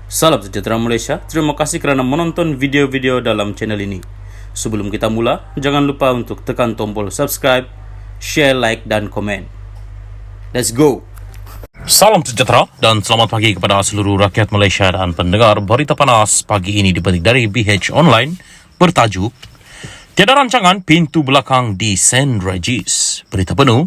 Salam sejahtera Malaysia, terima kasih kerana menonton video-video dalam channel ini. Sebelum kita mula, jangan lupa untuk tekan tombol subscribe, share, like dan komen. Let's go! Salam sejahtera dan selamat pagi kepada seluruh rakyat Malaysia dan pendengar berita panas pagi ini dipetik dari BH Online bertajuk Tiada rancangan pintu belakang di St. Regis. Berita penuh.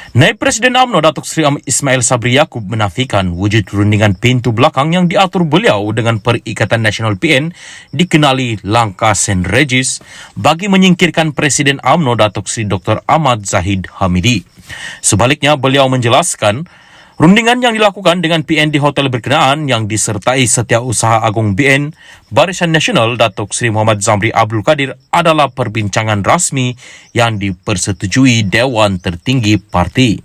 Naib Presiden UMNO Datuk Seri Ismail Sabri Yaakob menafikan wujud rundingan pintu belakang yang diatur beliau dengan Perikatan Nasional PN dikenali langkah St. Regis bagi menyingkirkan Presiden UMNO Datuk Seri Dr. Ahmad Zahid Hamidi. Sebaliknya, beliau menjelaskan rundingan yang dilakukan dengan PN di hotel berkenaan yang disertai Setiausaha Agung BN Barisan Nasional Datuk Seri Muhammad Zamri Abdul Kadir adalah perbincangan rasmi yang dipersetujui Dewan Tertinggi Parti.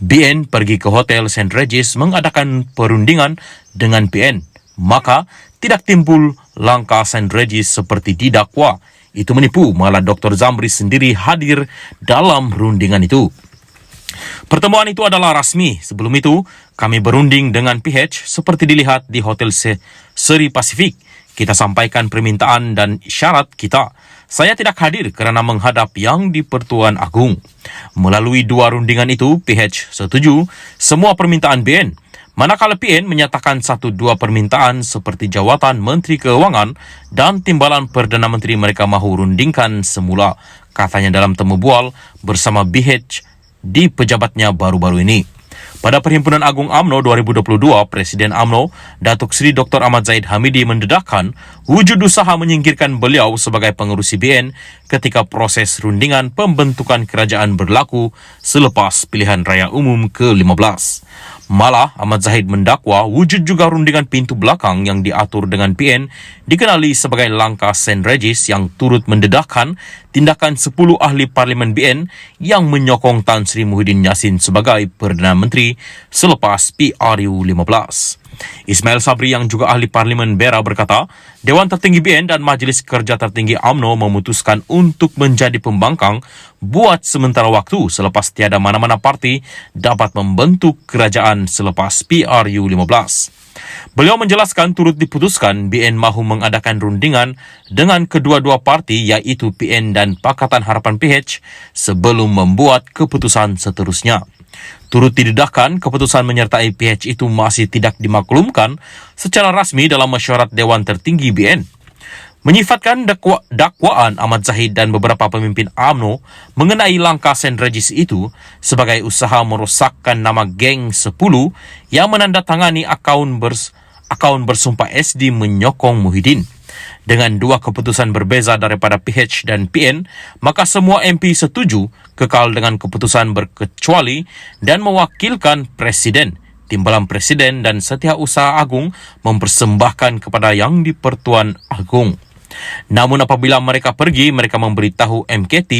BN pergi ke Hotel St. Regis mengadakan perundingan dengan PN, maka tidak timbul langkah St. Regis seperti didakwa. Itu menipu, malah Dr. Zamri sendiri hadir dalam rundingan itu. Pertemuan itu adalah rasmi. Sebelum itu, kami berunding dengan PH seperti dilihat di Hotel Seri Pasifik. Kita sampaikan permintaan dan syarat kita. Saya tidak hadir kerana menghadap yang di Pertuan Agung. Melalui dua rundingan itu, PH setuju semua permintaan BN. Manakala PN menyatakan 1-2 permintaan seperti jawatan Menteri Keuangan dan timbalan Perdana Menteri mereka mahu rundingkan semula, katanya dalam temu bual bersama BH di pejabatnya baru-baru ini. Pada Perhimpunan Agung UMNO 2022, Presiden UMNO Datuk Seri Dr. Ahmad Zahid Hamidi mendedahkan wujud usaha menyingkirkan beliau sebagai pengerusi BN ketika proses rundingan pembentukan kerajaan berlaku selepas pilihan raya umum ke-15. Malah, Ahmad Zahid mendakwa wujud juga rundingan pintu belakang yang diatur dengan PN dikenali sebagai langkah St. Regis yang turut mendedahkan tindakan 10 ahli Parlimen BN yang menyokong Tan Sri Muhyiddin Yassin sebagai Perdana Menteri selepas PRU 15. Ismail Sabri yang juga ahli Parlimen Beira berkata, Dewan Tertinggi BN dan Majlis Kerja Tertinggi UMNO memutuskan untuk menjadi pembangkang buat sementara waktu selepas tiada mana-mana parti dapat membentuk kerajaan selepas PRU 15. Beliau menjelaskan turut diputuskan BN mahu mengadakan rundingan dengan kedua-dua parti iaitu PN dan Pakatan Harapan PH sebelum membuat keputusan seterusnya. Turut didedahkan keputusan menyertai PH itu masih tidak dimaklumkan secara rasmi dalam mesyuarat Dewan Tertinggi BN. Menyifatkan dakwaan Ahmad Zahid dan beberapa pemimpin UMNO mengenai langkah St. Regis itu sebagai usaha merosakkan nama geng 10 yang menandatangani akaun bersumpah SD menyokong Muhyiddin. Dengan dua keputusan berbeza daripada PH dan PN, maka semua MP setuju kekal dengan keputusan berkecuali dan mewakilkan Presiden, Timbalan Presiden dan Setiausaha Agung mempersembahkan kepada Yang di Pertuan Agung. Namun apabila mereka pergi, mereka memberitahu MKT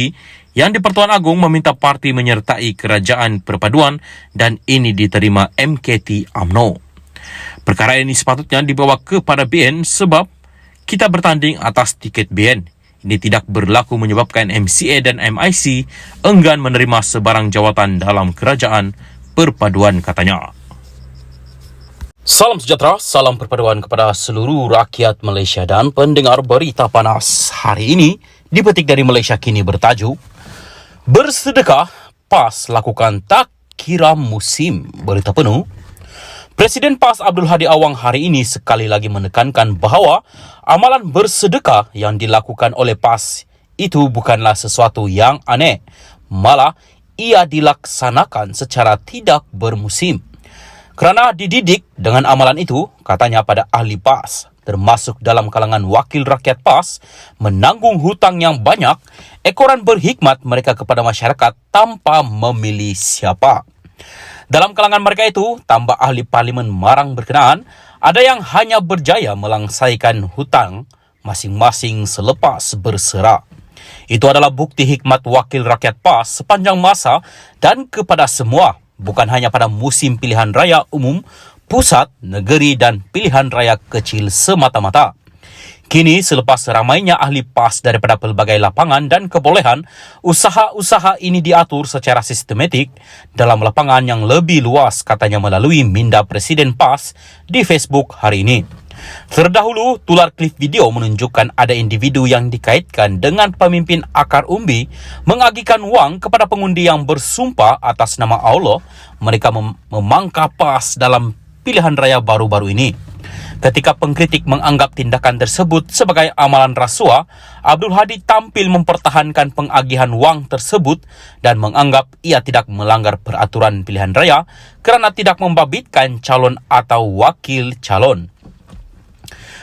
Yang di Pertuan Agung meminta parti menyertai kerajaan perpaduan dan ini diterima MKT UMNO. Perkara ini sepatutnya dibawa kepada BN sebab kita bertanding atas tiket BN. Ini tidak berlaku menyebabkan MCA dan MIC enggan menerima sebarang jawatan dalam kerajaan perpaduan, katanya. Salam sejahtera, salam perpaduan kepada seluruh rakyat Malaysia dan pendengar berita panas. Hari ini dipetik dari Malaysia Kini bertajuk Bersedekah PAS lakukan tak kira musim. Berita penuh. Presiden PAS Abdul Hadi Awang hari ini sekali lagi menekankan bahawa amalan bersedekah yang dilakukan oleh PAS itu bukanlah sesuatu yang aneh. Malah, ia dilaksanakan secara tidak bermusim. Kerana dididik dengan amalan itu, katanya pada ahli PAS, termasuk dalam kalangan wakil rakyat PAS, menanggung hutang yang banyak, ekoran berhikmat mereka kepada masyarakat tanpa memilih siapa. Dalam kalangan mereka itu, tambah ahli Parlimen Marang berkenaan, ada yang hanya berjaya melangsaikan hutang masing-masing selepas berserah. Itu adalah bukti hikmat wakil rakyat PAS sepanjang masa dan kepada semua, bukan hanya pada musim pilihan raya umum, pusat, negeri dan pilihan raya kecil semata-mata. Kini selepas ramainya ahli PAS daripada pelbagai lapangan dan kebolehan, usaha-usaha ini diatur secara sistematik dalam lapangan yang lebih luas, katanya melalui minda Presiden PAS di Facebook hari ini. Terdahulu, tular klip video menunjukkan ada individu yang dikaitkan dengan pemimpin akar umbi mengagihkan wang kepada pengundi yang bersumpah atas nama Allah mereka memangka PAS dalam pilihan raya baru-baru ini. Ketika pengkritik menganggap tindakan tersebut sebagai amalan rasuah, Abdul Hadi tampil mempertahankan pengagihan wang tersebut dan menganggap ia tidak melanggar peraturan pilihan raya kerana tidak membabitkan calon atau wakil calon.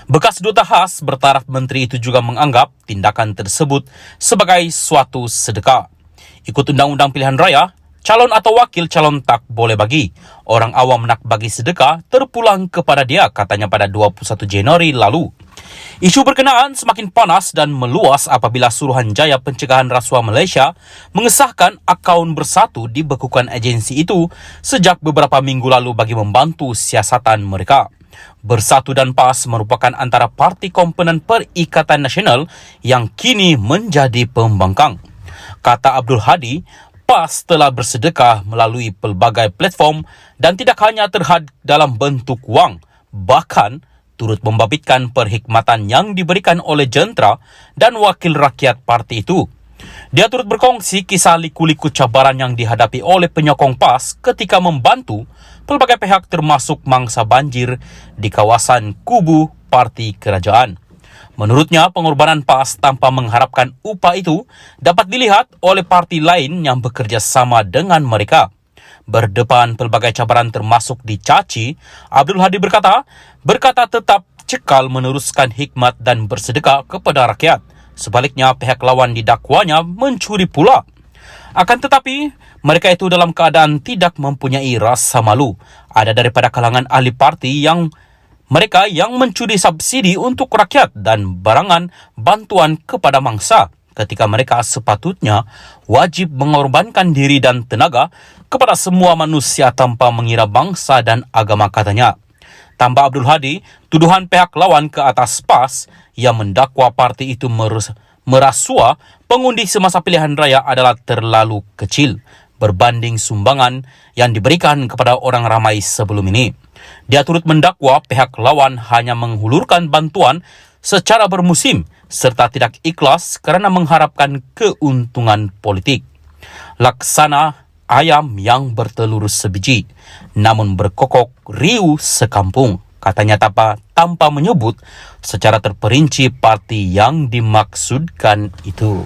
Bekas duta khas bertaraf menteri itu juga menganggap tindakan tersebut sebagai suatu sedekah. Ikut undang-undang pilihan raya, calon atau wakil calon tak boleh bagi. Orang awam nak bagi sedekah terpulang kepada dia, katanya pada 21 Januari lalu. Isu berkenaan semakin panas dan meluas apabila Suruhanjaya Pencegahan Rasuah Malaysia mengesahkan akaun bersatu dibekukan agensi itu sejak beberapa minggu lalu bagi membantu siasatan mereka. Bersatu dan PAS merupakan antara parti komponen Perikatan Nasional yang kini menjadi pembangkang. Kata Abdul Hadi, PAS telah bersedekah melalui pelbagai platform dan tidak hanya terhad dalam bentuk wang, bahkan turut membabitkan perkhidmatan yang diberikan oleh jentera dan wakil rakyat parti itu. Dia turut berkongsi kisah liku-liku cabaran yang dihadapi oleh penyokong PAS ketika membantu pelbagai pihak termasuk mangsa banjir di kawasan kubu parti kerajaan. Menurutnya, pengorbanan PAS tanpa mengharapkan upah itu dapat dilihat oleh parti lain yang bekerja sama dengan mereka. Berdepan pelbagai cabaran termasuk dicaci, Abdul Hadi berkata tetap cekal meneruskan hikmat dan bersedekah kepada rakyat. Sebaliknya, pihak lawan didakwanya mencuri pula. Akan tetapi, mereka itu dalam keadaan tidak mempunyai rasa malu. Ada daripada kalangan ahli parti yang mereka yang mencuri subsidi untuk rakyat dan barangan bantuan kepada mangsa ketika mereka sepatutnya wajib mengorbankan diri dan tenaga kepada semua manusia tanpa mengira bangsa dan agama, katanya. Tambah Abdul Hadi, tuduhan pihak lawan ke atas PAS yang mendakwa parti itu merasuah pengundi semasa pilihan raya adalah terlalu kecil berbanding sumbangan yang diberikan kepada orang ramai sebelum ini. Dia turut mendakwa pihak lawan hanya menghulurkan bantuan secara bermusim serta tidak ikhlas kerana mengharapkan keuntungan politik. Laksana ayam yang bertelur sebiji, namun berkokok riuh sekampung, katanya tanpa menyebut secara terperinci parti yang dimaksudkan itu.